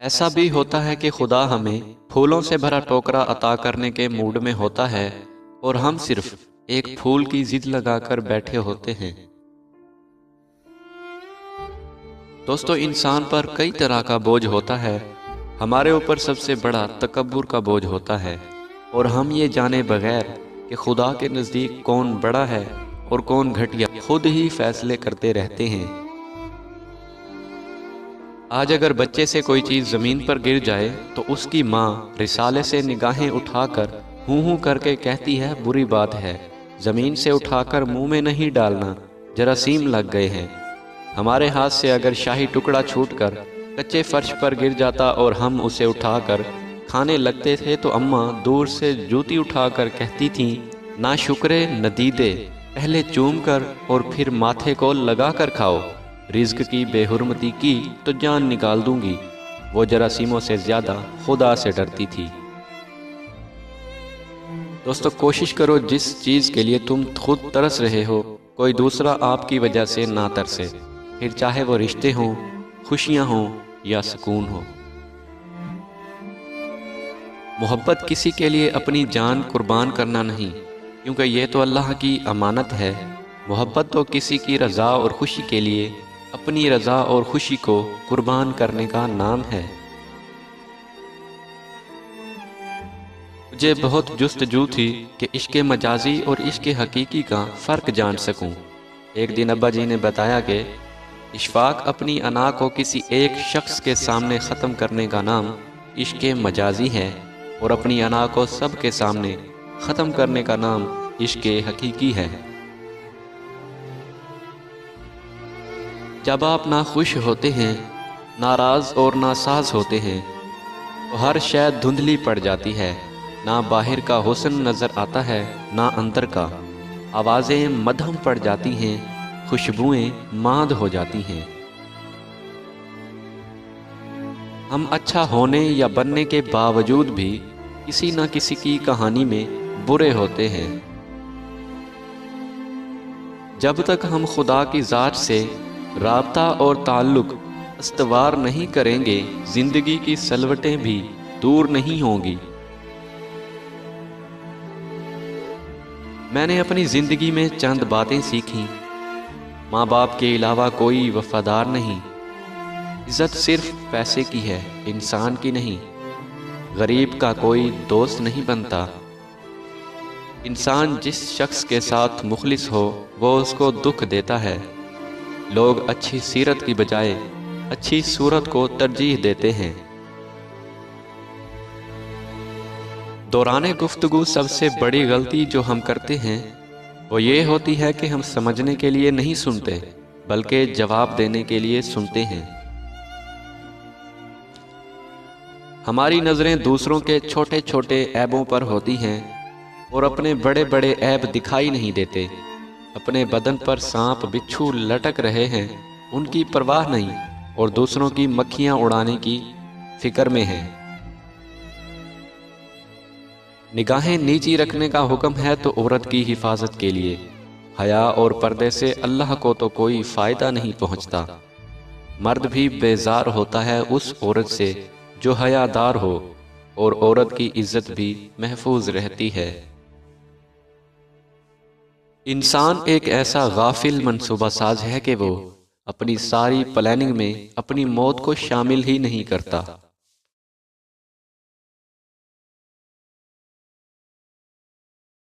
ایسا بھی ہوتا ہے کہ خدا ہمیں پھولوں سے بھرا ٹوکرا عطا کرنے کے موڈ میں ہوتا ہے اور ہم صرف ایک پھول کی ضد لگا کر بیٹھے ہوتے ہیں۔ دوستو، انسان پر کئی طرح کا بوجھ ہوتا ہے۔ ہمارے اوپر سب سے بڑا تکبر کا بوجھ ہوتا ہے، اور ہم یہ جانے بغیر کہ خدا کے نزدیک کون بڑا ہے اور کون گھٹیا، خود ہی فیصلے کرتے رہتے ہیں۔ آج اگر بچے سے کوئی چیز زمین پر گر جائے تو اس کی ماں رسالے سے نگاہیں اٹھا کر ہوں کر کے کہتی ہے بری بات ہے، زمین سے اٹھا کر منہ میں نہیں ڈالنا، جراثیم لگ گئے ہیں۔ ہمارے ہاتھ سے اگر شاہی ٹکڑا چھوٹ کر کچے فرش پر گر جاتا اور ہم اسے اٹھا کر کھانے لگتے تھے تو اماں دور سے جوتی اٹھا کر کہتی تھیں، نا شکرے ندیدے، پہلے چوم کر اور پھر ماتھے کو لگا کر کھاؤ، رزق کی بے حرمتی کی تو جان نکال دوں گی۔ وہ جراثیموں سے زیادہ خدا سے ڈرتی تھی۔ دوستو، کوشش کرو جس چیز کے لیے تم خود ترس رہے ہو کوئی دوسرا آپ کی وجہ سے نہ ترسے، پھر چاہے وہ رشتے ہوں، خوشیاں ہوں یا سکون ہو۔ محبت کسی کے لیے اپنی جان قربان کرنا نہیں، کیونکہ یہ تو اللہ کی امانت ہے۔ محبت تو کسی کی رضا اور خوشی کے لیے اپنی رضا اور خوشی کو قربان کرنے کا نام ہے۔ مجھے بہت جستجو تھی کہ عشق مجازی اور عشق حقیقی کا فرق جان سکوں۔ ایک دن ابا جی نے بتایا کہ اشفاق اپنی انا کو کسی ایک شخص کے سامنے ختم کرنے کا نام عشق مجازی ہے، اور اپنی انا کو سب کے سامنے ختم کرنے کا نام عشق حقیقی ہے۔ جب آپ ناخوش ہوتے ہیں، ناراض اور ناساز ہوتے ہیں تو ہر شے دھندلی پڑ جاتی ہے، نہ باہر کا حسن نظر آتا ہے نہ اندر کا، آوازیں مدھم پڑ جاتی ہیں، خوشبوئیں ماند ہو جاتی ہیں۔ ہم اچھا ہونے یا بننے کے باوجود بھی کسی نہ کسی کی کہانی میں برے ہوتے ہیں۔ جب تک ہم خدا کی ذات سے رابطہ اور تعلق استوار نہیں کریں گے، زندگی کی سلوٹیں بھی دور نہیں ہوں گی۔ میں نے اپنی زندگی میں چند باتیں سیکھیں۔ ماں باپ کے علاوہ کوئی وفادار نہیں۔ عزت صرف پیسے کی ہے، انسان کی نہیں۔ غریب کا کوئی دوست نہیں بنتا۔ انسان جس شخص کے ساتھ مخلص ہو وہ اس کو دکھ دیتا ہے۔ لوگ اچھی سیرت کی بجائے اچھی صورت کو ترجیح دیتے ہیں۔ دوران گفتگو سب سے بڑی غلطی جو ہم کرتے ہیں وہ یہ ہوتی ہے کہ ہم سمجھنے کے لیے نہیں سنتے بلکہ جواب دینے کے لیے سنتے ہیں۔ ہماری نظریں دوسروں کے چھوٹے چھوٹے عیبوں پر ہوتی ہیں اور اپنے بڑے بڑے عیب دکھائی نہیں دیتے۔ اپنے بدن پر سانپ بچھو لٹک رہے ہیں، ان کی پرواہ نہیں، اور دوسروں کی مکھیاں اڑانے کی فکر میں ہیں۔ نگاہیں نیچی رکھنے کا حکم ہے تو عورت کی حفاظت کے لیے۔ حیا اور پردے سے اللہ کو تو کوئی فائدہ نہیں پہنچتا۔ مرد بھی بیزار ہوتا ہے اس عورت سے جو حیا دار ہو، اور عورت کی عزت بھی محفوظ رہتی ہے۔ انسان ایک ایسا غافل منصوبہ ساز ہے کہ وہ اپنی ساری پلاننگ میں اپنی موت کو شامل ہی نہیں کرتا۔